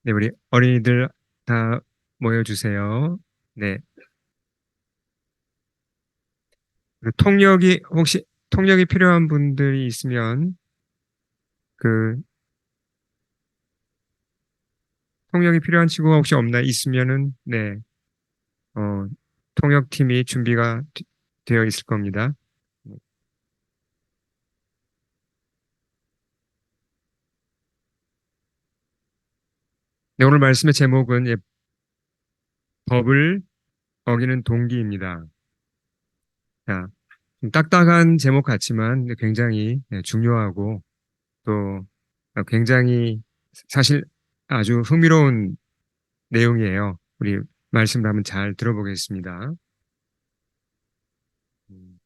네, 우리 어린이들 다 모여주세요. 네. 그 혹시 통역이 필요한 분들이 있으면 그 통역이 필요한 친구가 혹시 없나 있으면은 네, 어, 통역팀이 준비가 되어 있을 겁니다. 네, 오늘 말씀의 제목은 법을 어기는 동기입니다. 자, 좀 딱딱한 제목 같지만 굉장히 중요하고 또 굉장히 사실 아주 흥미로운 내용이에요. 우리 말씀을 한번 잘 들어보겠습니다. 음,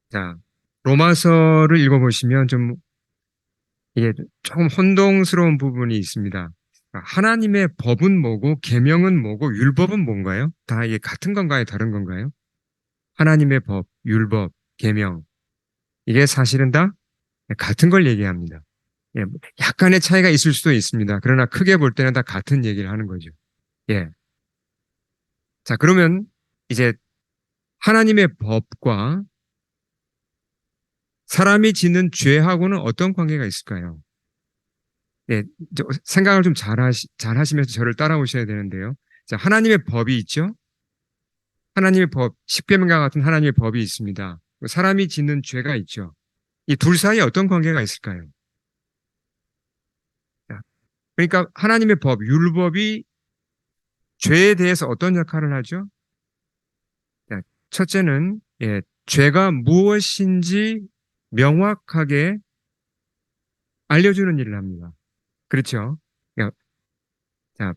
자, 로마서를 읽어보시면 좀 이게 조금 혼동스러운 부분이 있습니다. 하나님의 법은 뭐고 계명은 뭐고 율법은 뭔가요? 다 이게 같은 건가요? 다른 건가요? 하나님의 법, 율법, 계명 이게 사실은 다 같은 걸 얘기합니다. 예, 약간의 차이가 있을 수도 있습니다. 그러나 크게 볼 때는 다 같은 얘기를 하는 거죠. 예. 자, 그러면 이제 하나님의 법과 사람이 짓는 죄하고는 어떤 관계가 있을까요? 네, 생각을 좀 잘 하시면서 저를 따라오셔야 되는데요. 자, 하나님의 법이 있죠? 하나님의 법, 십계명과 같은 하나님의 법이 있습니다. 사람이 짓는 죄가 있죠. 이 둘 사이에 어떤 관계가 있을까요? 자, 그러니까 하나님의 법, 율법이 죄에 대해서 어떤 역할을 하죠? 자, 첫째는 죄가 무엇인지 명확하게 알려주는 일을 합니다. 그렇죠? 야, 자,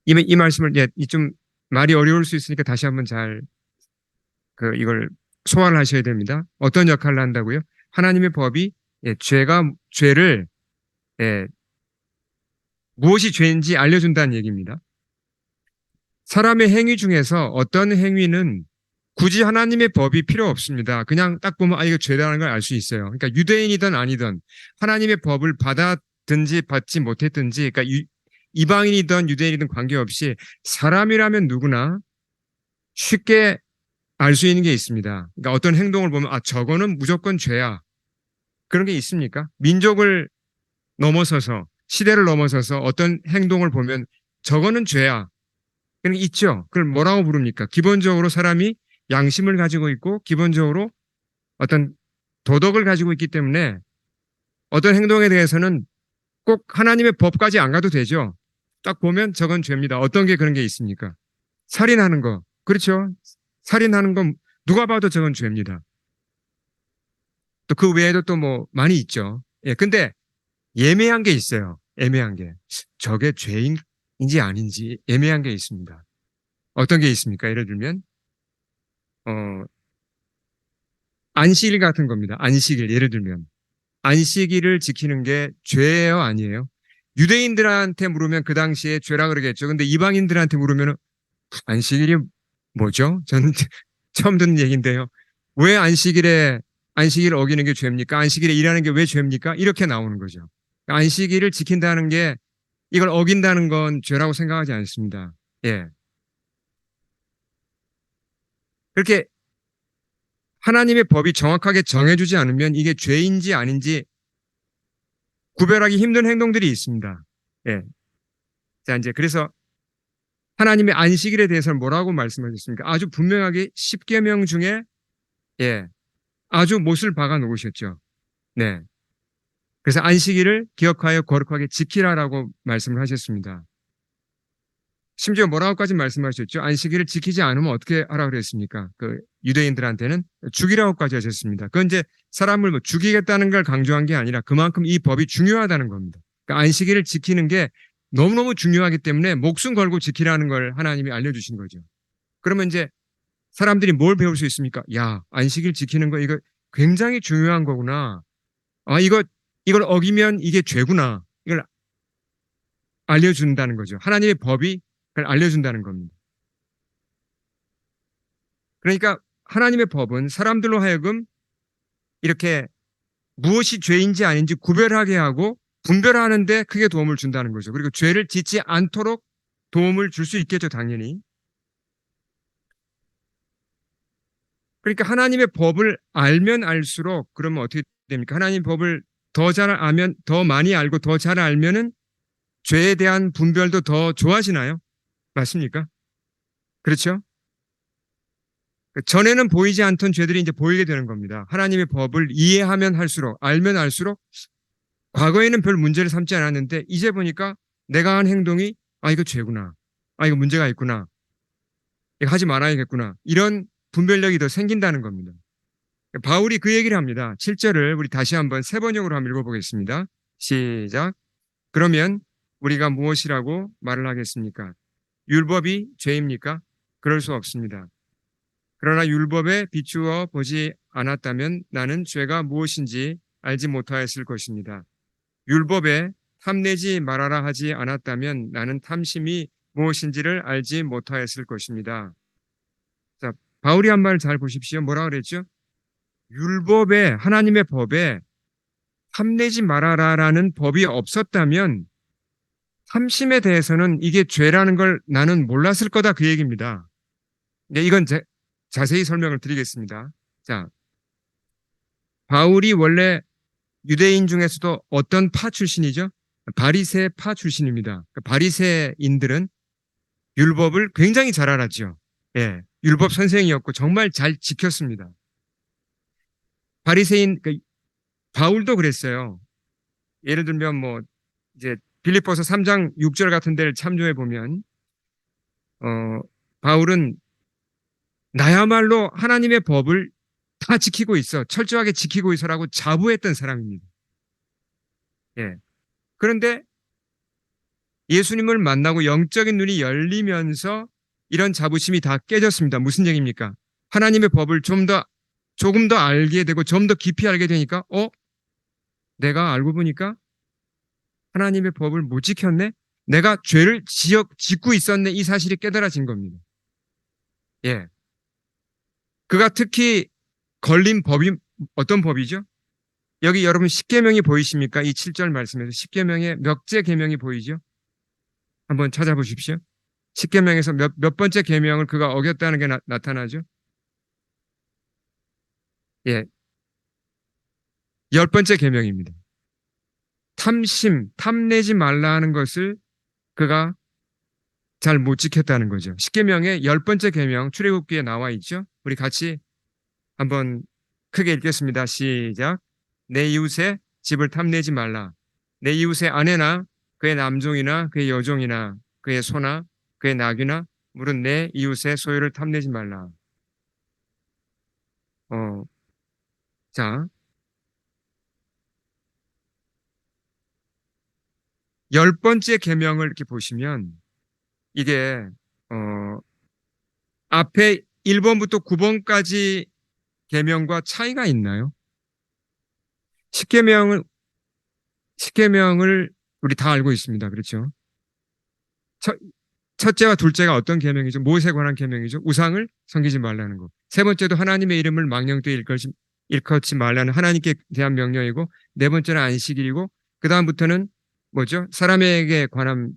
이 말씀을 좀 말이 어려울 수 있으니까 다시 한번 잘 이걸 소화를 하셔야 됩니다. 어떤 역할을 한다고요? 하나님의 법이 죄를 예, 무엇이 죄인지 알려준다는 얘기입니다. 사람의 행위 중에서 어떤 행위는 굳이 하나님의 법이 필요 없습니다. 그냥 딱 보면 이거 죄라는 걸 알 수 있어요. 그러니까 유대인이든 아니든 하나님의 법을 받았든지 받지 못했든지 그러니까 이방인이든 유대인이든 관계없이 사람이라면 누구나 쉽게 알 수 있는 게 있습니다. 그러니까 어떤 행동을 보면 저거는 무조건 죄야. 그런 게 있습니까? 민족을 넘어서서 시대를 넘어서서 어떤 행동을 보면 저거는 죄야. 그런 게 있죠. 그걸 뭐라고 부릅니까? 기본적으로 사람이 양심을 가지고 있고 기본적으로 어떤 도덕을 가지고 있기 때문에 어떤 행동에 대해서는 꼭 하나님의 법까지 안 가도 되죠. 딱 보면 저건 죄입니다. 어떤 게 그런 게 있습니까? 살인하는 거. 그렇죠. 살인하는 건 누가 봐도 저건 죄입니다. 또 그 외에도 또 뭐 많이 있죠. 예, 근데 예매한 게 있어요. 애매한 게. 저게 죄인지 아닌지 애매한 게 있습니다. 어떤 게 있습니까? 예를 들면, 어, 안식일 같은 겁니다. 안식일, 예를 들면. 안식일을 지키는 게 죄예요? 아니에요? 유대인들한테 물으면 그 당시에 죄라 그러겠죠. 근데 이방인들한테 물으면 안식일이 뭐죠? 저는 처음 듣는 얘기인데요. 왜 안식일을 어기는 게 죄입니까? 안식일에 일하는 게 왜 죄입니까? 이렇게 나오는 거죠. 안식일을 지킨다는 게 이걸 어긴다는 건 죄라고 생각하지 않습니다. 예. 그렇게 하나님의 법이 정확하게 정해주지 않으면 이게 죄인지 아닌지 구별하기 힘든 행동들이 있습니다. 예. 자, 이제 그래서 하나님의 안식일에 대해서는 뭐라고 말씀하셨습니까? 아주 분명하게 십계명 중에 예, 아주 못을 박아 놓으셨죠. 네. 그래서 안식일을 기억하여 거룩하게 지키라라고 말씀을 하셨습니다. 심지어 뭐라고까지 말씀하셨죠? 안식일을 지키지 않으면 어떻게 하라 그랬습니까? 그 유대인들한테는 죽이라고까지 하셨습니다. 그건 이제 사람을 뭐 죽이겠다는 걸 강조한 게 아니라 그만큼 이 법이 중요하다는 겁니다. 그러니까 안식일을 지키는 게 너무너무 중요하기 때문에 목숨 걸고 지키라는 걸 하나님이 알려주신 거죠. 그러면 이제 사람들이 뭘 배울 수 있습니까? 야, 안식일 지키는 거 이거 굉장히 중요한 거구나. 이걸 어기면 이게 죄구나. 이걸 알려준다는 거죠. 하나님의 법이 그걸 알려준다는 겁니다. 그러니까 하나님의 법은 사람들로 하여금 이렇게 무엇이 죄인지 아닌지 구별하게 하고 분별하는데 크게 도움을 준다는 거죠. 그리고 죄를 짓지 않도록 도움을 줄 수 있겠죠, 당연히. 그러니까 하나님의 법을 알면 알수록 그러면 어떻게 됩니까? 하나님 법을 더 잘 알면, 더 많이 알고 더 잘 알면은 죄에 대한 분별도 더 좋아지나요? 맞습니까? 그렇죠? 전에는 보이지 않던 죄들이 이제 보이게 되는 겁니다. 하나님의 법을 이해하면 할수록, 알면 알수록 과거에는 별 문제를 삼지 않았는데 이제 보니까 내가 한 행동이 아, 이거 죄구나. 아, 이거 문제가 있구나. 이거 하지 말아야겠구나. 이런 분별력이 더 생긴다는 겁니다. 바울이 그 얘기를 합니다. 7절을 우리 다시 한번 세 번역으로 한번 읽어보겠습니다. 시작. 그러면 우리가 무엇이라고 말을 하겠습니까? 율법이 죄입니까? 그럴 수 없습니다. 그러나 율법에 비추어 보지 않았다면 나는 죄가 무엇인지 알지 못하였을 것입니다. 율법에 탐내지 말아라 하지 않았다면 나는 탐심이 무엇인지를 알지 못하였을 것입니다. 자, 바울이 한 말 잘 보십시오. 뭐라 그랬죠? 율법에, 하나님의 법에 탐내지 말아라라는 법이 없었다면 탐심에 대해서는 이게 죄라는 걸 나는 몰랐을 거다 그 얘기입니다. 네, 이건 자세히 설명을 드리겠습니다. 자, 바울이 원래 유대인 중에서도 어떤 파 출신이죠? 바리새 파 출신입니다. 바리새인들은 율법을 굉장히 잘 알았죠. 예, 율법 선생이었고 정말 잘 지켰습니다. 바리새인 바울도 그랬어요. 예를 들면 뭐 이제 빌립보서 3장 6절 같은 데를 참조해 보면 어, 바울은 나야말로 하나님의 법을 다 지키고 있어, 철저하게 지키고 있어라고 자부했던 사람입니다. 예. 그런데 예수님을 만나고 영적인 눈이 열리면서 이런 자부심이 다 깨졌습니다. 무슨 얘기입니까? 하나님의 법을 조금 더 알게 되고 좀 더 깊이 알게 되니까, 내가 알고 보니까 하나님의 법을 못 지켰네? 내가 죄를 짓고 있었네? 이 사실이 깨달아진 겁니다. 예. 그가 특히 걸린 법이 어떤 법이죠? 여기 여러분 십계명이 보이십니까? 이 7절 말씀에서 십계명의 몇째 계명이 보이죠? 한번 찾아보십시오. 십계명에서 몇 번째 계명을 그가 어겼다는 게 나타나죠? 예, 10번째 계명입니다. 탐내지 말라 하는 것을 그가 잘 못 지켰다는 거죠. 십계명의 10번째 계명 출애굽기에 나와 있죠? 우리 같이 한번 크게 읽겠습니다. 시작. 내 이웃의 집을 탐내지 말라. 내 이웃의 아내나 그의 남종이나 그의 여종이나 그의 소나 그의 낙이나 물은 내 이웃의 소유를 탐내지 말라. 자, 10번째 계명을 이렇게 보시면 이게 앞에 1번부터 9번까지 계명과 차이가 있나요? 십계명을 우리 다 알고 있습니다. 그렇죠? 첫째와 둘째가 어떤 계명이죠? 무엇에 관한 계명이죠? 우상을 섬기지 말라는 거. 세 번째도 하나님의 이름을 망령되이 일컫지 말라는 하나님께 대한 명령이고, 네 번째는 안식일이고, 그 다음부터는 뭐죠? 사람에게 관한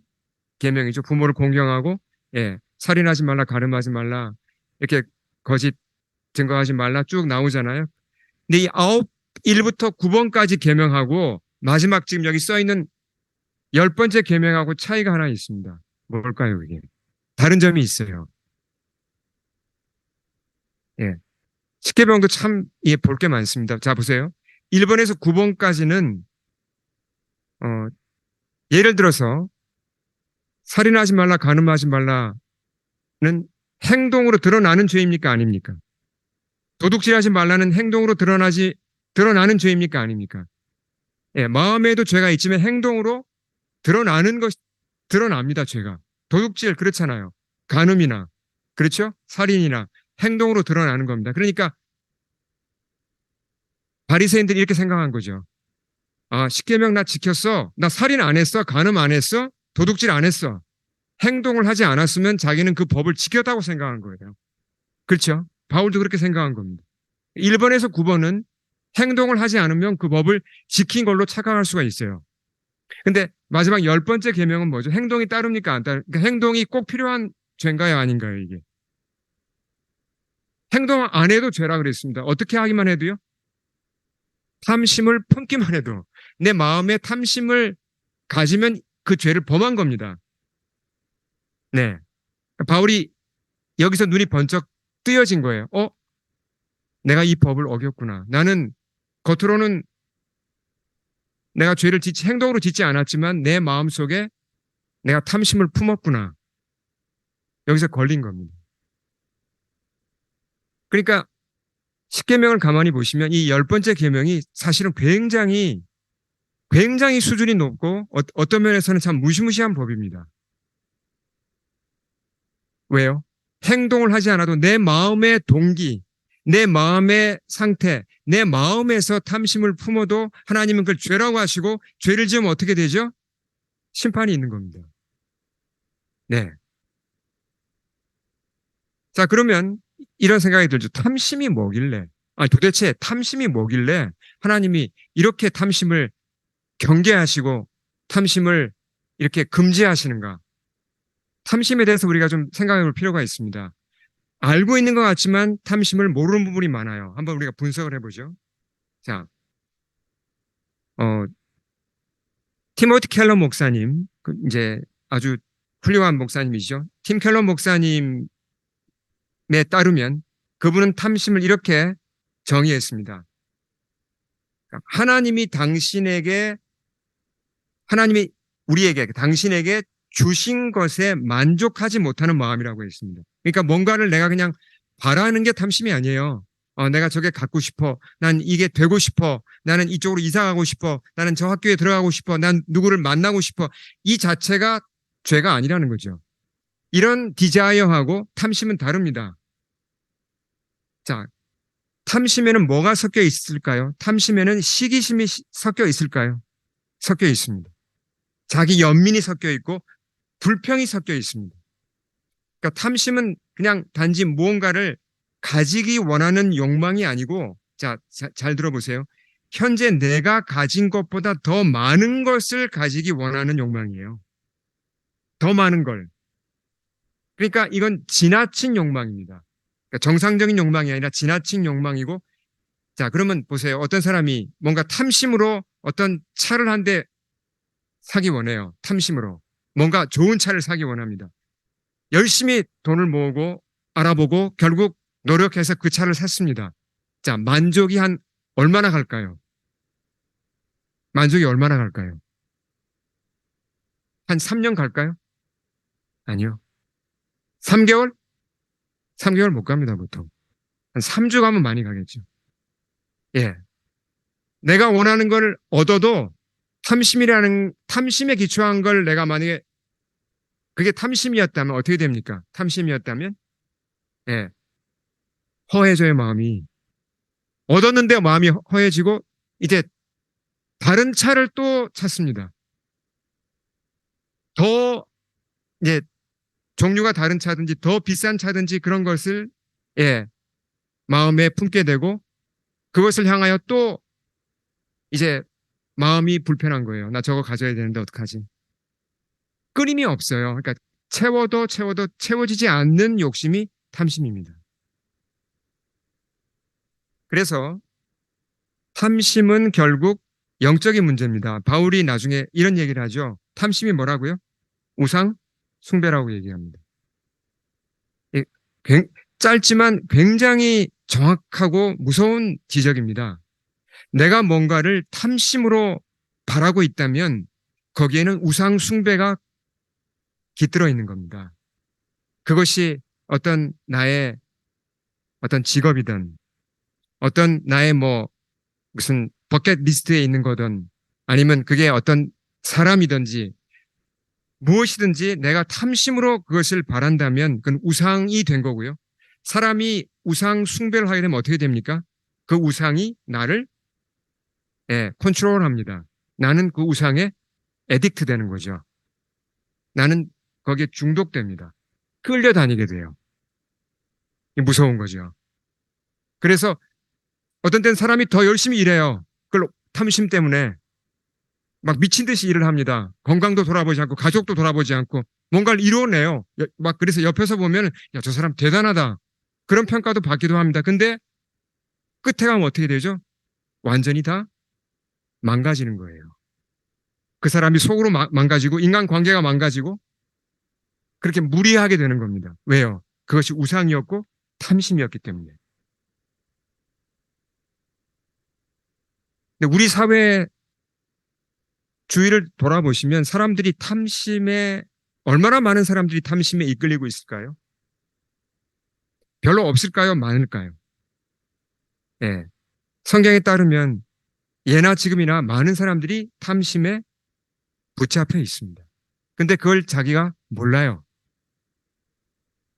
계명이죠. 부모를 공경하고, 예, 살인하지 말라, 가늠하지 말라, 이렇게 거짓 증거하지 말라 쭉 나오잖아요. 근데 이 1부터 9번까지 계명하고 마지막 지금 여기 써 있는 10번째 계명하고 차이가 하나 있습니다. 뭘까요, 이게? 다른 점이 있어요. 예. 십계명도 참, 예, 볼 게 많습니다. 자, 보세요. 1번에서 9번까지는, 예를 들어서, 살인하지 말라, 간음하지 말라는 행동으로 드러나는 죄입니까? 아닙니까? 도둑질하지 말라는 행동으로 드러나는 죄입니까? 아닙니까? 예, 마음에도 죄가 있지만 행동으로 드러납니다, 죄가. 도둑질, 그렇잖아요. 간음이나, 그렇죠? 살인이나 행동으로 드러나는 겁니다. 그러니까 바리새인들이 이렇게 생각한 거죠. 아, 십계명 나 지켰어. 나 살인 안 했어. 간음 안 했어. 도둑질 안 했어. 행동을 하지 않았으면 자기는 그 법을 지켰다고 생각한 거예요. 그렇죠? 바울도 그렇게 생각한 겁니다. 1번에서 9번은 행동을 하지 않으면 그 법을 지킨 걸로 착각할 수가 있어요. 근데 마지막 10번째 계명은 뭐죠? 행동이 따릅니까? 안 따릅니까? 그러니까 행동이 꼭 필요한 죄인가요? 아닌가요? 이게. 행동 안 해도 죄라 그랬습니다. 어떻게 하기만 해도요? 탐심을 품기만 해도. 내 마음에 탐심을 가지면 그 죄를 범한 겁니다. 네. 바울이 여기서 눈이 번쩍 뜨여진 거예요. 내가 이 법을 어겼구나. 나는 겉으로는 내가 죄를 행동으로 짓지 않았지만 내 마음 속에 내가 탐심을 품었구나. 여기서 걸린 겁니다. 그러니까 10계명을 가만히 보시면 이 10번째 계명이 사실은 굉장히 수준이 높고 어떤 면에서는 참 무시무시한 법입니다. 왜요? 행동을 하지 않아도 내 마음의 동기, 내 마음의 상태, 내 마음에서 탐심을 품어도 하나님은 그걸 죄라고 하시고 죄를 지으면 어떻게 되죠? 심판이 있는 겁니다. 네. 자, 그러면 이런 생각이 들죠. 탐심이 뭐길래? 도대체 탐심이 뭐길래 하나님이 이렇게 탐심을 경계하시고 탐심을 이렇게 금지하시는가? 탐심에 대해서 우리가 좀 생각해 볼 필요가 있습니다. 알고 있는 것 같지만 탐심을 모르는 부분이 많아요. 한번 우리가 분석을 해보죠. 자, 어, 티모티 켈러 목사님, 이제 아주 훌륭한 목사님이죠. 팀 켈러 목사님에 따르면 그분은 탐심을 이렇게 정의했습니다. 하나님이 우리에게, 당신에게 주신 것에 만족하지 못하는 마음이라고 했습니다. 그러니까 뭔가를 내가 그냥 바라는 게 탐심이 아니에요. 내가 저게 갖고 싶어. 난 이게 되고 싶어. 나는 이쪽으로 이사 가고 싶어. 나는 저 학교에 들어가고 싶어. 난 누구를 만나고 싶어. 이 자체가 죄가 아니라는 거죠. 이런 디자이어하고 탐심은 다릅니다. 자, 탐심에는 뭐가 섞여 있을까요? 탐심에는 시기심이 섞여 있을까요? 섞여 있습니다. 자기 연민이 섞여 있고 불평이 섞여 있습니다. 그러니까 탐심은 그냥 단지 무언가를 가지기 원하는 욕망이 아니고, 잘 들어보세요. 현재 내가 가진 것보다 더 많은 것을 가지기 원하는 욕망이에요. 더 많은 걸. 그러니까 이건 지나친 욕망입니다. 그러니까 정상적인 욕망이 아니라 지나친 욕망이고, 자, 그러면 보세요. 어떤 사람이 뭔가 탐심으로 어떤 차를 한 대 사기 원해요. 탐심으로. 뭔가 좋은 차를 사기 원합니다. 열심히 돈을 모으고 알아보고 결국 노력해서 그 차를 샀습니다. 자, 만족이 얼마나 갈까요? 만족이 얼마나 갈까요? 한 3년 갈까요? 아니요. 3개월? 3개월 못 갑니다, 보통. 한 3주 가면 많이 가겠죠. 예. 내가 원하는 걸 얻어도 탐심에 기초한 걸 내가 만약에 그게 탐심이었다면 어떻게 됩니까? 탐심이었다면? 예. 허해져요, 마음이. 얻었는데 마음이 허해지고 이제 다른 차를 또 찾습니다. 더 이제 종류가 다른 차든지 더 비싼 차든지 그런 것을 예, 마음에 품게 되고 그것을 향하여 또 이제 마음이 불편한 거예요. 나 저거 가져야 되는데 어떡하지? 끊임이 없어요. 그러니까 채워도 채워지지 않는 욕심이 탐심입니다. 그래서 탐심은 결국 영적인 문제입니다. 바울이 나중에 이런 얘기를 하죠. 탐심이 뭐라고요? 우상 숭배라고 얘기합니다. 짧지만 굉장히 정확하고 무서운 지적입니다. 내가 뭔가를 탐심으로 바라고 있다면 거기에는 우상 숭배가 깃들어 있는 겁니다. 그것이 어떤 나의 어떤 직업이든 어떤 나의 무슨 버킷리스트에 있는 거든 아니면 그게 어떤 사람이든지 무엇이든지 내가 탐심으로 그것을 바란다면 그건 우상이 된 거고요. 사람이 우상 숭배를 하게 되면 어떻게 됩니까? 그 우상이 나를 컨트롤합니다. 나는 그 우상에 애딕트 되는 거죠. 나는 거기에 중독됩니다. 끌려다니게 돼요. 무서운 거죠. 그래서 어떤 때는 사람이 더 열심히 일해요. 그걸 탐심 때문에 막 미친 듯이 일을 합니다. 건강도 돌아보지 않고 가족도 돌아보지 않고 뭔가를 이루어내요. 막 그래서 옆에서 보면 야, 저 사람 대단하다. 그런 평가도 받기도 합니다. 근데 끝에 가면 어떻게 되죠? 완전히 다 망가지는 거예요. 그 사람이 속으로 망가지고 인간관계가 망가지고 그렇게 무리하게 되는 겁니다. 왜요? 그것이 우상이었고 탐심이었기 때문에. 근데 우리 사회 주위를 돌아보시면 사람들이 탐심에 얼마나 많은 사람들이 탐심에 이끌리고 있을까요? 별로 없을까요? 많을까요? 예. 성경에 따르면 예나 지금이나 많은 사람들이 탐심에 붙잡혀 있습니다. 근데 그걸 자기가 몰라요.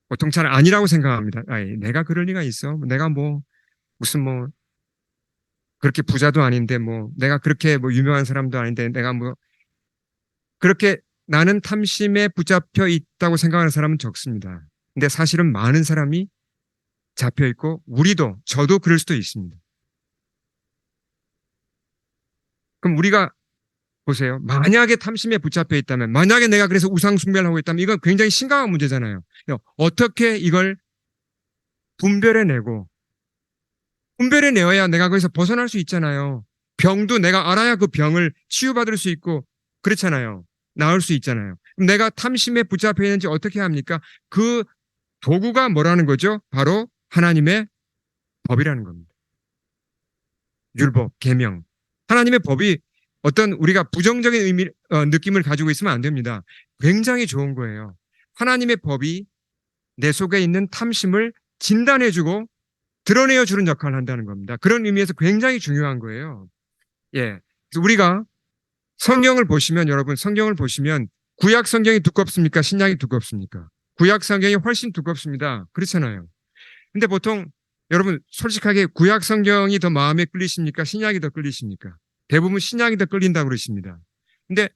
보통 잘 아니라고 생각합니다. 아이, 내가 그럴 리가 있어. 내가 뭐 무슨 뭐 그렇게 부자도 아닌데 뭐 내가 그렇게 뭐 유명한 사람도 아닌데 내가 뭐 그렇게 나는 탐심에 붙잡혀 있다고 생각하는 사람은 적습니다. 근데 사실은 많은 사람이 잡혀 있고 우리도 저도 그럴 수도 있습니다. 그럼 우리가 보세요. 만약에 탐심에 붙잡혀 있다면, 만약에 내가 그래서 우상 숭배를 하고 있다면 이건 굉장히 심각한 문제잖아요. 어떻게 이걸 분별해내고 분별해내어야 내가 거기서 벗어날 수 있잖아요. 병도 내가 알아야 그 병을 치유받을 수 있고 그렇잖아요. 나을 수 있잖아요. 내가 탐심에 붙잡혀 있는지 어떻게 합니까? 그 도구가 뭐라는 거죠? 바로 하나님의 법이라는 겁니다. 율법, 계명. 하나님의 법이 어떤 우리가 부정적인 느낌을 가지고 있으면 안 됩니다. 굉장히 좋은 거예요. 하나님의 법이 내 속에 있는 탐심을 진단해주고 드러내어주는 역할을 한다는 겁니다. 그런 의미에서 굉장히 중요한 거예요. 예. 그래서 우리가 성경을 보시면 여러분 성경을 보시면 구약 성경이 두껍습니까? 신약이 두껍습니까? 구약 성경이 훨씬 두껍습니다. 그렇잖아요. 근데 보통 여러분 솔직하게 구약 성경이 더 마음에 끌리십니까? 신약이 더 끌리십니까? 대부분 신약이 더 끌린다고 그러십니다. 근데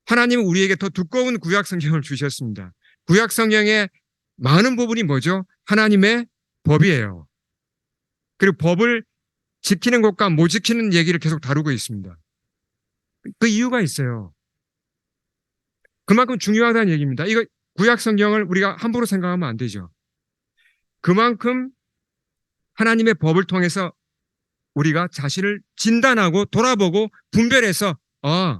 하나님은 우리에게 더 두꺼운 구약 성경을 주셨습니다. 구약 성경의 많은 부분이 뭐죠? 하나님의 법이에요. 그리고 법을 지키는 것과 못 지키는 얘기를 계속 다루고 있습니다. 그 이유가 있어요. 그만큼 중요하다는 얘기입니다. 이거 구약 성경을 우리가 함부로 생각하면 안 되죠. 그만큼 하나님의 법을 통해서 우리가 자신을 진단하고 돌아보고 분별해서 아,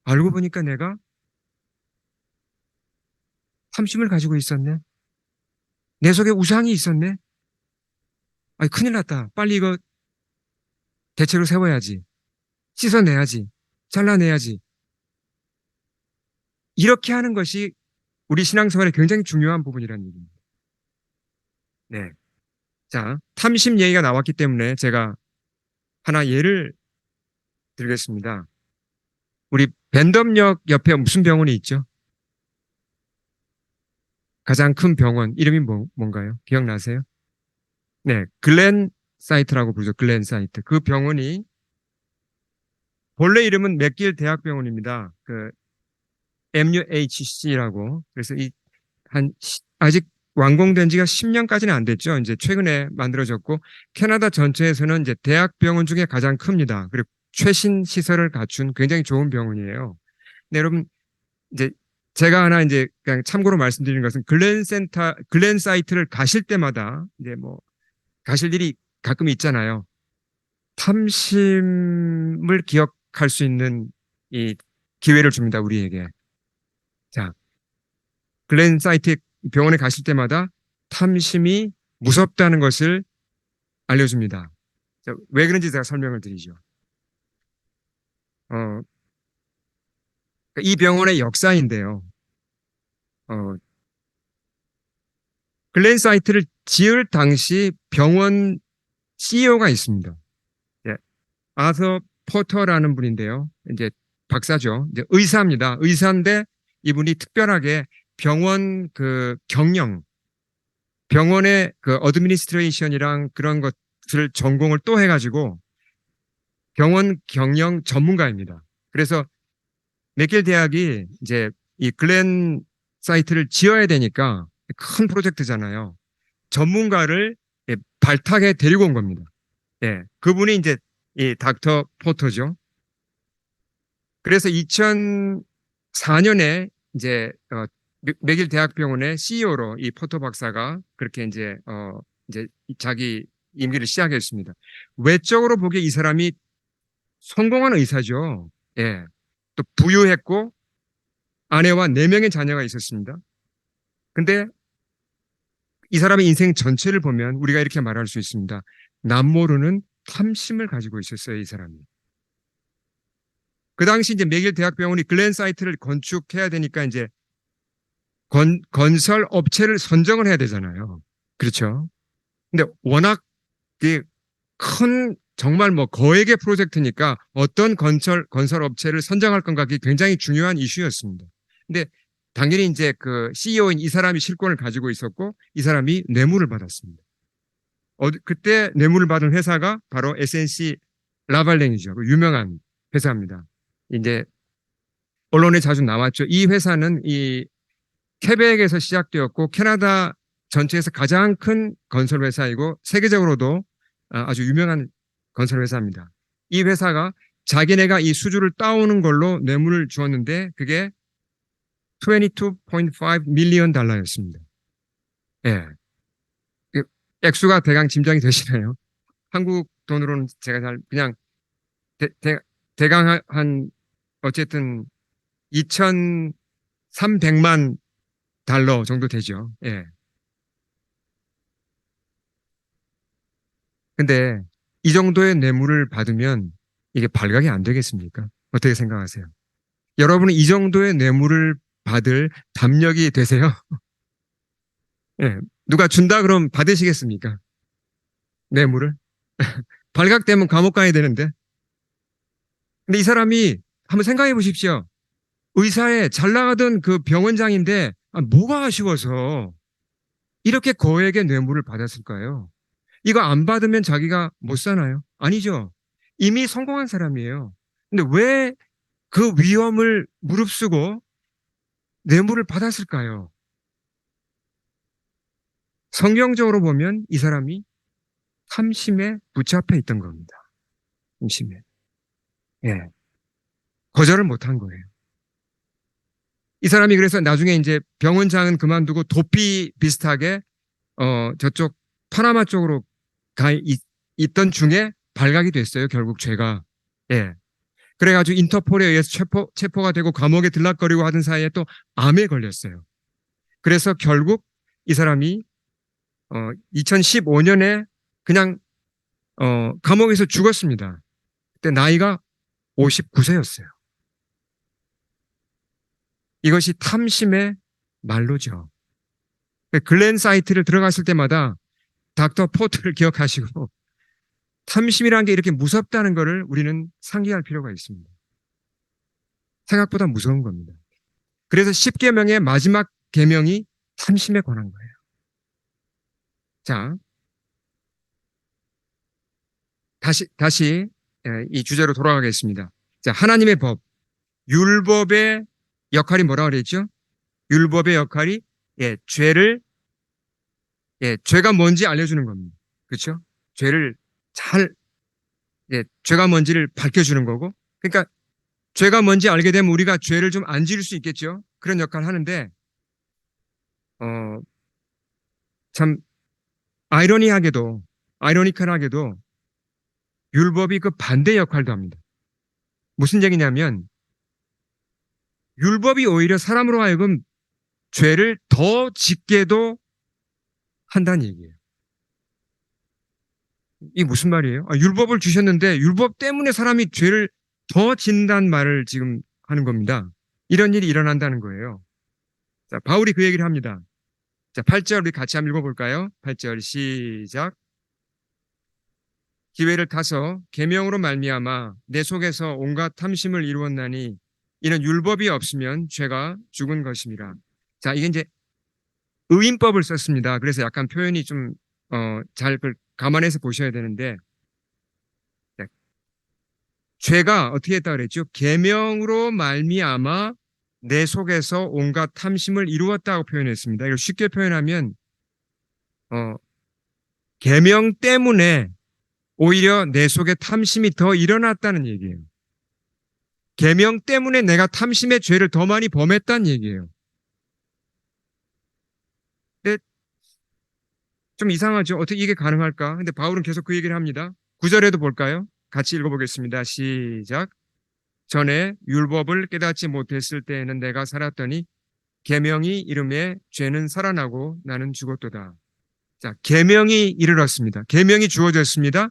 알고 보니까 내가 탐심을 가지고 있었네. 내 속에 우상이 있었네. 아이, 큰일 났다. 빨리 이거 대책을 세워야지. 씻어내야지. 잘라내야지. 이렇게 하는 것이 우리 신앙생활에 굉장히 중요한 부분이라는 얘기입니다. 네. 자, 탐심 얘기가 나왔기 때문에 제가 하나 예를 들겠습니다. 우리 밴덤역 옆에 무슨 병원이 있죠? 가장 큰 병원 이름이 뭔가요? 기억나세요? 네, 글렌 사이트라고 부르죠. 글렌 사이트. 그 병원이 본래 이름은 맥길 대학병원입니다. 그 MUHC라고. 그래서 아직 완공된 지가 10년까지는 안 됐죠. 이제 최근에 만들어졌고 캐나다 전체에서는 이제 대학병원 중에 가장 큽니다. 그리고 최신 시설을 갖춘 굉장히 좋은 병원이에요. 네, 여러분 이제 제가 하나 이제 그냥 참고로 말씀드리는 것은 글렌 사이트를 가실 때마다 이제 뭐 가실 일이 가끔 있잖아요. 탐심을 기억할 수 있는 이 기회를 줍니다, 우리에게. 자, 글렌 사이트 병원에 가실 때마다 탐심이 무섭다는 것을 알려줍니다. 자, 왜 그런지 제가 설명을 드리죠. 어, 이 병원의 역사인데요. 어, 글렌 사이트를 지을 당시 병원 CEO가 있습니다. 예, 아서 포터라는 분인데요. 이제 박사죠. 이제 의사입니다. 의사인데 이분이 특별하게 병원 그 경영, 병원의 그 어드미니스트레이션이랑 그런 것을 전공을 또 해가지고 병원 경영 전문가입니다. 그래서 맥길 대학이 이제 이 글렌 사이트를 지어야 되니까 큰 프로젝트잖아요. 전문가를 발탁에 데리고 온 겁니다. 예, 그분이 이제 이 닥터 포터죠. 그래서 2004년에 이제 맥일 대학병원의 CEO로 이 포터 박사가 그렇게 이제 자기 임기를 시작했습니다. 외적으로 보기에 이 사람이 성공한 의사죠. 예. 또 부유했고 아내와 4명의 자녀가 있었습니다. 근데 이 사람의 인생 전체를 보면 우리가 이렇게 말할 수 있습니다. 남모르는 탐심을 가지고 있었어요, 이 사람이. 그 당시 이제 맥일 대학병원이 글렌 사이트를 건축해야 되니까 이제 건설 업체를 선정을 해야 되잖아요. 그렇죠. 근데 워낙 큰 정말 뭐 거액의 프로젝트니까 어떤 건설 업체를 선정할 건가 그게 굉장히 중요한 이슈였습니다. 근데 당연히 이제 그 CEO인 이 사람이 실권을 가지고 있었고 이 사람이 뇌물을 받았습니다. 그때 뇌물을 받은 회사가 바로 SNC 라발랭이죠. 그 유명한 회사입니다. 이제 언론에 자주 나왔죠. 이 회사는 이 케벡에서 시작되었고 캐나다 전체에서 가장 큰 건설 회사이고 세계적으로도 아주 유명한 건설 회사입니다. 이 회사가 자기네가 이 수주를 따오는 걸로 뇌물을 주었는데 그게 22.5 밀리언 달러였습니다. 예. 액수가 대강 짐작이 되시나요? 한국 돈으로는 제가 잘 그냥 대강 한 어쨌든 2,300만 달러 정도 되죠. 예. 근데 이 정도의 뇌물을 받으면 이게 발각이 안 되겠습니까? 어떻게 생각하세요? 여러분은 이 정도의 뇌물을 받을 담력이 되세요? 예. 누가 준다 그럼 받으시겠습니까? 뇌물을? 발각되면 감옥 가야 되는데. 근데 이 사람이 한번 생각해 보십시오. 의사에 잘 나가던 그 병원장인데 뭐가 아쉬워서 이렇게 거액의 뇌물을 받았을까요? 이거 안 받으면 자기가 못 사나요? 아니죠. 이미 성공한 사람이에요. 근데 왜 그 위험을 무릅쓰고 뇌물을 받았을까요? 성경적으로 보면 이 사람이 탐심에 붙잡혀 있던 겁니다. 탐심에. 예. 거절을 못한 거예요. 이 사람이 그래서 나중에 이제 병원장은 그만두고 도피 비슷하게 저쪽 파나마 쪽으로 있던 중에 발각이 됐어요. 결국 죄가. 예. 그래가지고 인터폴에 의해서 체포가 되고 감옥에 들락거리고 하던 사이에 또 암에 걸렸어요. 그래서 결국 이 사람이 2015년에 그냥 감옥에서 죽었습니다. 그때 나이가 59세였어요. 이것이 탐심의 말로죠. 글렌 사이트를 들어갔을 때마다 닥터 포트를 기억하시고 탐심이라는 게 이렇게 무섭다는 것을 우리는 상기할 필요가 있습니다. 생각보다 무서운 겁니다. 그래서 10계명의 마지막 계명이 탐심에 관한 거예요. 자, 다시 이 주제로 돌아가겠습니다. 자, 하나님의 법, 율법의 역할이 뭐라고 그랬죠? 율법의 역할이 죄가 뭔지 알려주는 겁니다. 그렇죠? 죄를 잘 죄가 뭔지를 밝혀주는 거고, 그러니까 죄가 뭔지 알게 되면 우리가 죄를 좀 안 지을 수 있겠죠. 그런 역할을 하는데 참 아이러니컬하게도 율법이 그 반대 역할도 합니다. 무슨 얘기냐면 율법이 오히려 사람으로 하여금 죄를 더 짓게도 한다는 얘기예요. 이게 무슨 말이에요? 율법을 주셨는데 율법 때문에 사람이 죄를 더 짓는다는 말을 지금 하는 겁니다. 이런 일이 일어난다는 거예요. 자, 바울이 그 얘기를 합니다. 자, 8절 우리 같이 한번 읽어볼까요? 8절 시작. 기회를 타서 계명으로 말미암아 내 속에서 온갖 탐심을 이루었나니 이는 율법이 없으면 죄가 죽은 것입니다. 자, 이게 이제 의인법을 썼습니다. 그래서 약간 표현이 좀 잘 감안해서 보셔야 되는데 자, 죄가 어떻게 했다 그랬죠? 계명으로 말미암아 내 속에서 온갖 탐심을 이루었다고 표현했습니다. 이걸 쉽게 표현하면 계명 때문에 오히려 내 속에 탐심이 더 일어났다는 얘기예요. 계명 때문에 내가 탐심의 죄를 더 많이 범했다는 얘기예요. 근데 좀 이상하죠. 어떻게 이게 가능할까? 근데 바울은 계속 그 얘기를 합니다. 9절에도 볼까요? 같이 읽어보겠습니다. 시작. 전에 율법을 깨닫지 못했을 때에는 내가 살았더니 계명이 이름에 죄는 살아나고 나는 죽었도다. 자, 계명이 이르렀습니다. 계명이 주어졌습니다.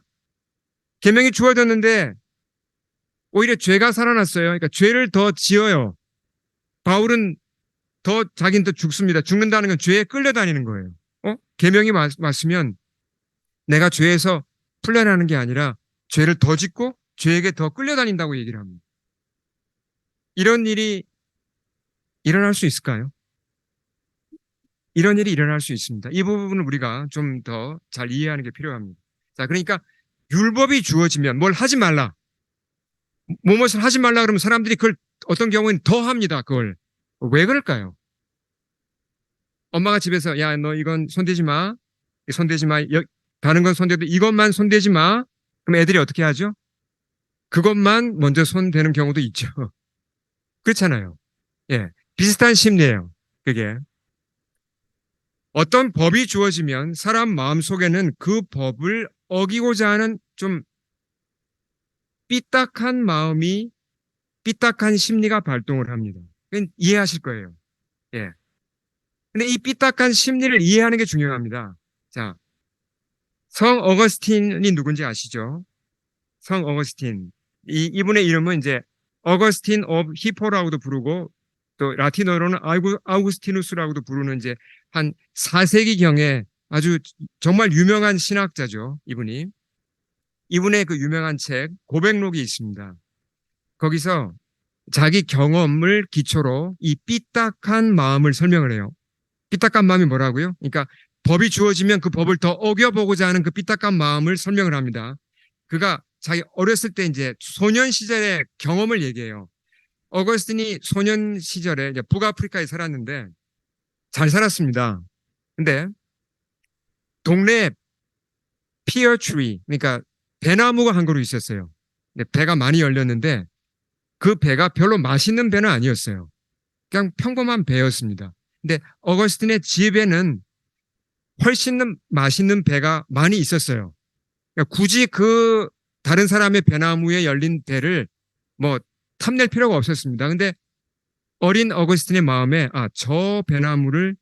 계명이 주어졌는데 오히려 죄가 살아났어요. 그러니까 죄를 더 지어요. 바울은 자기는 더 죽습니다. 죽는다는 건 죄에 끌려다니는 거예요. 계명이 맞으면 내가 죄에서 풀려나는 게 아니라 죄를 더 짓고 죄에게 더 끌려다닌다고 얘기를 합니다. 이런 일이 일어날 수 있을까요? 이런 일이 일어날 수 있습니다. 이 부분을 우리가 좀 더 잘 이해하는 게 필요합니다. 자, 그러니까 율법이 주어지면 뭘 하지 말라. 무엇을 하지 말라 그러면 사람들이 그걸 어떤 경우에는 더 합니다. 그걸. 왜 그럴까요? 엄마가 집에서 야, 너 이건 손대지 마. 손대지 마. 다른 건 손대도 이것만 손대지 마. 그럼 애들이 어떻게 하죠? 그것만 먼저 손대는 경우도 있죠. 그렇잖아요. 예. 비슷한 심리예요. 그게. 어떤 법이 주어지면 사람 마음속에는 그 법을 어기고자 하는 좀 삐딱한 마음이, 삐딱한 심리가 발동을 합니다. 이해하실 거예요. 예. 근데 이 삐딱한 심리를 이해하는 게 중요합니다. 자, 성 어거스틴이 누군지 아시죠? 성 어거스틴. 이분의 이름은 이제 어거스틴 오브 히포라고도 부르고 또 라틴어로는 아우구스티누스라고도 부르는 이제 한 4세기경에 아주 정말 유명한 신학자죠. 이분의 그 유명한 책 고백록이 있습니다. 거기서 자기 경험을 기초로 이 삐딱한 마음을 설명을 해요. 삐딱한 마음이 뭐라고요? 그러니까 법이 주어지면 그 법을 더 어겨보고자 하는 그 삐딱한 마음을 설명을 합니다. 그가 자기 어렸을 때 이제 소년 시절의 경험을 얘기해요. 어거스틴이 소년 시절에 이제 북아프리카에 살았는데 잘 살았습니다. 근데 동네에 피어 트리, 그러니까 배나무가 한 그루 있었어요. 근데 배가 많이 열렸는데 그 배가 별로 맛있는 배는 아니었어요. 그냥 평범한 배였습니다. 근데 어거스틴의 집에는 훨씬 맛있는 배가 많이 있었어요. 그러니까 굳이 그 다른 사람의 배나무에 열린 배를 뭐 탐낼 필요가 없었습니다. 근데 어린 어거스틴의 마음에 저 배나무를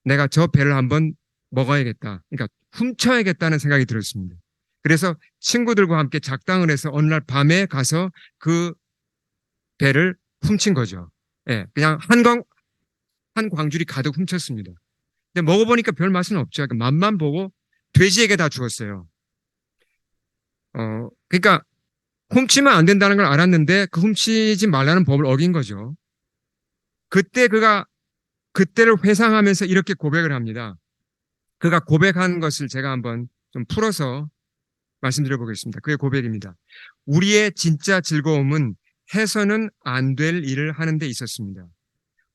내가 저 배를 한번 먹어야겠다. 그러니까 훔쳐야겠다는 생각이 들었습니다. 그래서 친구들과 함께 작당을 해서 어느 날 밤에 가서 그 배를 훔친 거죠. 예, 그냥 한 광줄이 가득 훔쳤습니다. 근데 먹어보니까 별 맛은 없죠. 그러니까 맛만 보고 돼지에게 다 주었어요. 그러니까 훔치면 안 된다는 걸 알았는데 그 훔치지 말라는 법을 어긴 거죠. 그때 그때를 회상하면서 이렇게 고백을 합니다. 그가 고백한 것을 제가 한번 좀 풀어서 말씀드려 보겠습니다. 그의 고백입니다. 우리의 진짜 즐거움은 해서는 안 될 일을 하는 데 있었습니다.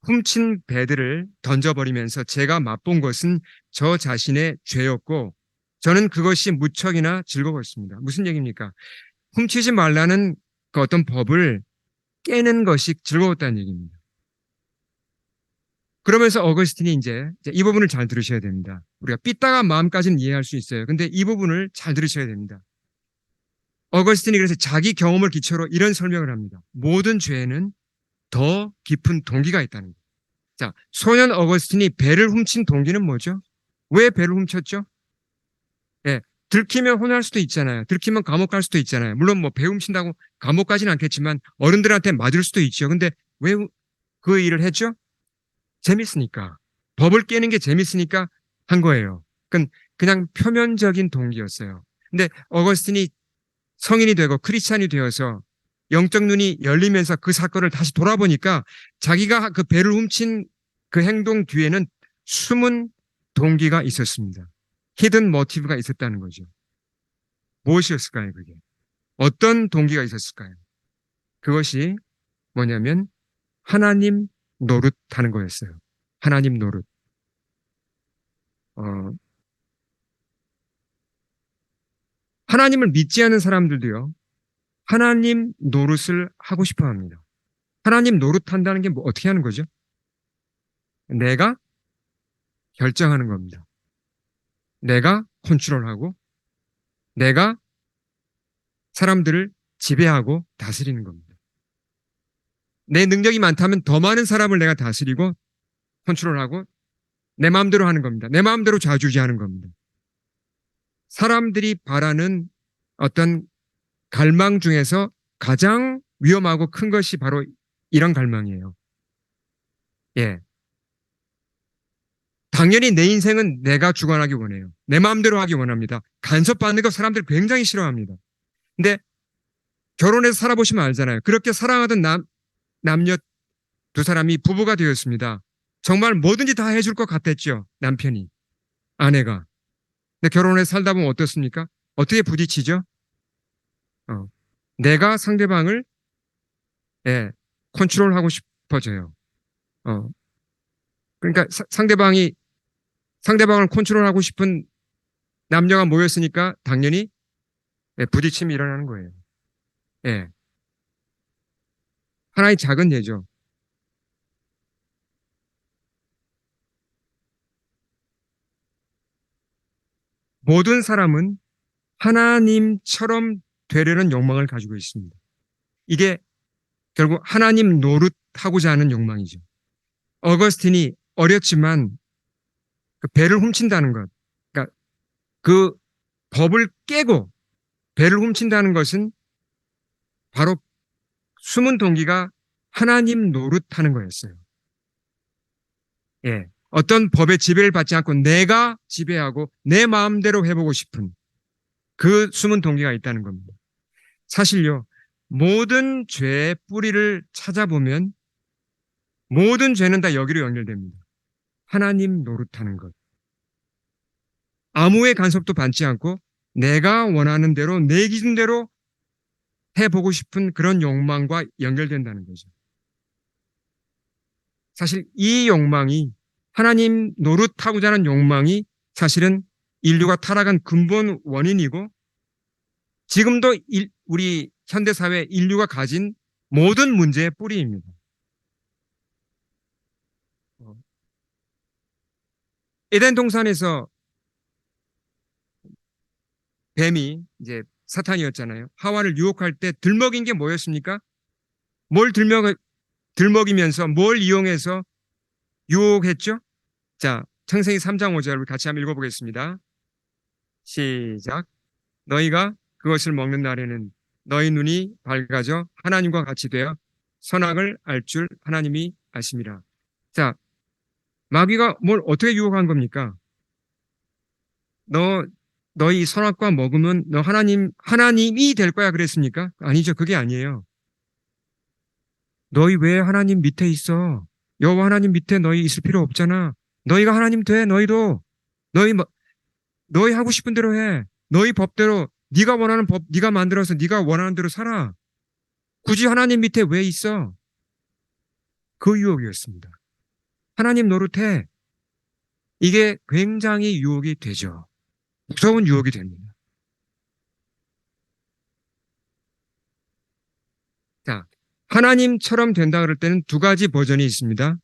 훔친 배들을 던져버리면서 제가 맛본 것은 저 자신의 죄였고 저는 그것이 무척이나 즐거웠습니다. 무슨 얘기입니까? 훔치지 말라는 그 어떤 법을 깨는 것이 즐거웠다는 얘기입니다. 그러면서 어거스틴이 이제 이 부분을 잘 들으셔야 됩니다. 우리가 삐딱한 마음까지는 이해할 수 있어요. 근데 이 부분을 잘 들으셔야 됩니다. 어거스틴이 그래서 자기 경험을 기초로 이런 설명을 합니다. 모든 죄에는 더 깊은 동기가 있다는 거예요. 자, 소년 어거스틴이 배를 훔친 동기는 뭐죠? 왜 배를 훔쳤죠? 예, 들키면 혼날 수도 있잖아요. 들키면 감옥 갈 수도 있잖아요. 물론 뭐 배 훔친다고 감옥 가지는 않겠지만 어른들한테 맞을 수도 있죠. 근데 왜 그 일을 했죠? 재밌으니까. 법을 깨는 게 재밌으니까 한 거예요. 그냥 표면적인 동기였어요. 근데 어거스틴이 성인이 되고 크리스찬이 되어서 영적 눈이 열리면서 그 사건을 다시 돌아보니까 자기가 그 배를 훔친 그 행동 뒤에는 숨은 동기가 있었습니다. 히든 모티브가 있었다는 거죠. 무엇이었을까요, 그게? 어떤 동기가 있었을까요? 그것이 뭐냐면 하나님 노릇하는 거였어요. 하나님 노릇. 어, 하나님을 믿지 않는 사람들도요. 하나님 노릇을 하고 싶어 합니다. 하나님 노릇한다는 게 뭐 어떻게 하는 거죠? 내가 결정하는 겁니다. 내가 컨트롤하고 내가 사람들을 지배하고 다스리는 겁니다. 내 능력이 많다면 더 많은 사람을 내가 다스리고 컨트롤하고 내 마음대로 하는 겁니다. 내 마음대로 좌지우지하는 겁니다. 사람들이 바라는 어떤 갈망 중에서 가장 위험하고 큰 것이 바로 이런 갈망이에요. 예. 당연히 내 인생은 내가 주관하기 원해요. 내 마음대로 하기 원합니다. 간섭받는 거 사람들 굉장히 싫어합니다. 근데 결혼해서 살아보시면 알잖아요. 그렇게 사랑하던 남녀 두 사람이 부부가 되었습니다. 정말 뭐든지 다 해줄 것 같았죠. 남편이, 아내가. 근데 결혼해서 살다 보면 어떻습니까? 어떻게 부딪히죠? 내가 상대방을 예, 컨트롤하고 싶어져요. 어, 그러니까 상대방을 컨트롤하고 싶은 남녀가 모였으니까 당연히 예, 부딪힘이 일어나는 거예요. 예. 하나의 작은 예죠. 모든 사람은 하나님처럼 되려는 욕망을 가지고 있습니다. 이게 결국 하나님 노릇하고자 하는 욕망이죠. 어거스틴이 어렸지만 그 배를 훔친다는 것, 그러니까 그 법을 깨고 배를 훔친다는 것은 바로 숨은 동기가 하나님 노릇하는 거였어요. 예. 어떤 법의 지배를 받지 않고 내가 지배하고 내 마음대로 해보고 싶은 그 숨은 동기가 있다는 겁니다. 사실요, 모든 죄의 뿌리를 찾아보면 모든 죄는 다 여기로 연결됩니다. 하나님 노릇하는 것. 아무의 간섭도 받지 않고 내가 원하는 대로 내 기준대로 해보고 싶은 그런 욕망과 연결된다는 거죠. 사실 이 욕망이 하나님 노릇하고자 하는 욕망이 사실은 인류가 타락한 근본 원인이고 지금도 우리 현대사회 인류가 가진 모든 문제의 뿌리입니다. 에덴 동산에서 뱀이 이제 사탄이었잖아요. 하와를 유혹할 때 들먹인 게 뭐였습니까? 뭘 들먹이면서 뭘 이용해서 유혹했죠? 자, 창세기 3장 5절 같이 한번 읽어보겠습니다. 시작. 너희가 그것을 먹는 날에는 너희 눈이 밝아져 하나님과 같이 되어 선악을 알 줄 하나님이 아심이라. 자, 마귀가 뭘 어떻게 유혹한 겁니까? 너희 선악과 먹으면 너 하나님이 될 거야 그랬습니까? 아니죠. 그게 아니에요. 너희 왜 하나님 밑에 있어? 여호와 하나님 밑에 너희 있을 필요 없잖아. 너희가 하나님 돼. 너희 뭐, 너희 하고 싶은 대로 해. 너희 법대로 네가 원하는 법 네가 만들어서 네가 원하는 대로 살아. 굳이 하나님 밑에 왜 있어? 그 유혹이었습니다. 하나님 노릇해. 이게 굉장히 유혹이 되죠. 무서운 유혹이 됩니다. 자, 하나님처럼 된다 그럴 때는 두 가지 버전이 있습니다.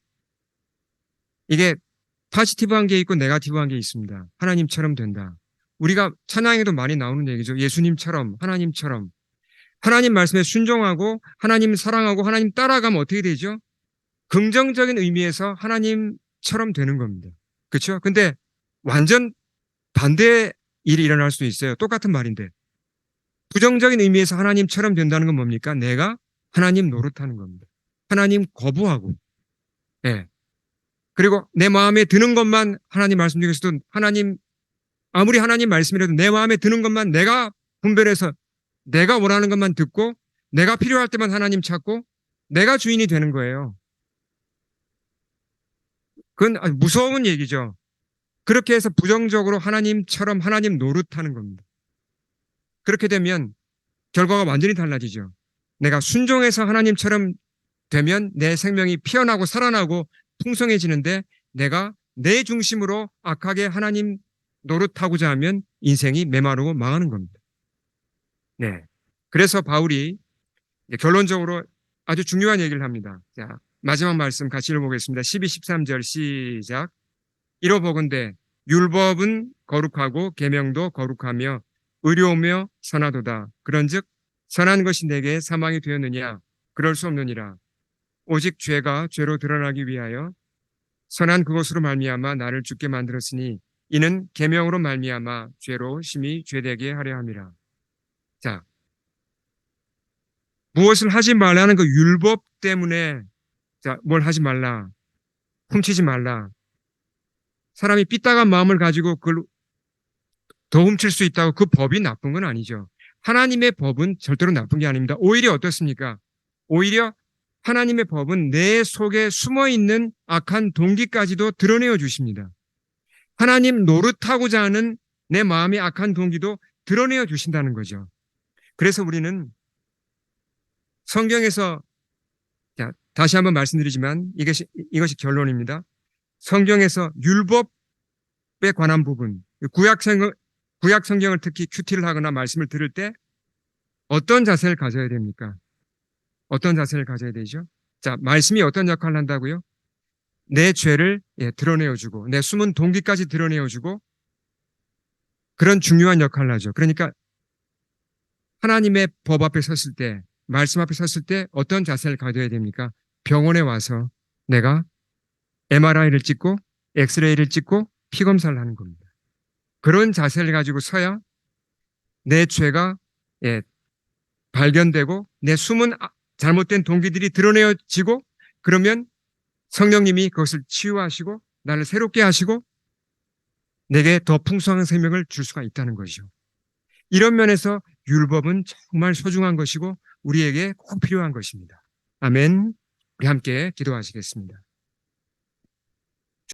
이게 파지티브한 게 있고 네가티브한 게 있습니다. 하나님처럼 된다. 우리가 찬양에도 많이 나오는 얘기죠. 예수님처럼, 하나님처럼. 하나님 말씀에 순종하고 하나님 사랑하고 하나님 따라가면 어떻게 되죠? 긍정적인 의미에서 하나님처럼 되는 겁니다. 그렇죠? 근데 완전 반대의 일이 일어날 수도 있어요. 똑같은 말인데. 부정적인 의미에서 하나님처럼 된다는 건 뭡니까? 내가 하나님 노릇하는 겁니다. 하나님 거부하고. 예. 그리고 내 마음에 드는 것만 하나님 말씀 중에서도 아무리 하나님 말씀이라도 내 마음에 드는 것만 내가 분별해서 내가 원하는 것만 듣고 내가 필요할 때만 하나님 찾고 내가 주인이 되는 거예요. 그건 아주 무서운 얘기죠. 그렇게 해서 부정적으로 하나님처럼 하나님 노릇하는 겁니다. 그렇게 되면 결과가 완전히 달라지죠. 내가 순종해서 하나님처럼 되면 내 생명이 피어나고 살아나고 풍성해지는데 내가 내 중심으로 악하게 하나님 노릇하고자 하면 인생이 메마르고 망하는 겁니다. 네. 그래서 바울이 결론적으로 아주 중요한 얘기를 합니다. 자, 마지막 말씀 같이 읽어보겠습니다. 12, 13절 시작. 이러보건대 율법은 거룩하고 계명도 거룩하며 의로우며 선하도다. 그런즉 선한 것이 내게 사망이 되었느냐? 그럴 수 없느니라. 오직 죄가 죄로 드러나기 위하여 선한 그것으로 말미암아 나를 죽게 만들었으니 이는 계명으로 말미암아 죄로 심히 죄되게 하려 함이라. 자, 무엇을 하지 말라는 그 율법 때문에 자, 뭘 하지 말라. 훔치지 말라. 사람이 삐딱한 마음을 가지고 그걸 더 훔칠 수 있다고 그 법이 나쁜 건 아니죠. 하나님의 법은 절대로 나쁜 게 아닙니다. 오히려 어떻습니까? 오히려 하나님의 법은 내 속에 숨어 있는 악한 동기까지도 드러내어 주십니다. 하나님 노릇하고자 하는 내 마음의 악한 동기도 드러내어 주신다는 거죠. 그래서 우리는 성경에서 자, 다시 한번 말씀드리지만 이것이 결론입니다. 성경에서 율법에 관한 부분, 구약 성경을 특히 큐티를 하거나 말씀을 들을 때 어떤 자세를 가져야 됩니까? 어떤 자세를 가져야 되죠? 자, 말씀이 어떤 역할을 한다고요? 내 죄를 드러내어주고 내 숨은 동기까지 드러내어주고 그런 중요한 역할을 하죠. 그러니까 하나님의 법 앞에 섰을 때, 말씀 앞에 섰을 때 어떤 자세를 가져야 됩니까? 병원에 와서 내가 MRI를 찍고 엑스레이를 찍고 피검사를 하는 겁니다. 그런 자세를 가지고 서야 내 죄가 발견되고 내 숨은 잘못된 동기들이 드러내어지고 그러면 성령님이 그것을 치유하시고 나를 새롭게 하시고 내게 더 풍성한 생명을 줄 수가 있다는 것이죠. 이런 면에서 율법은 정말 소중한 것이고 우리에게 꼭 필요한 것입니다. 아멘. 우리 함께 기도하시겠습니다.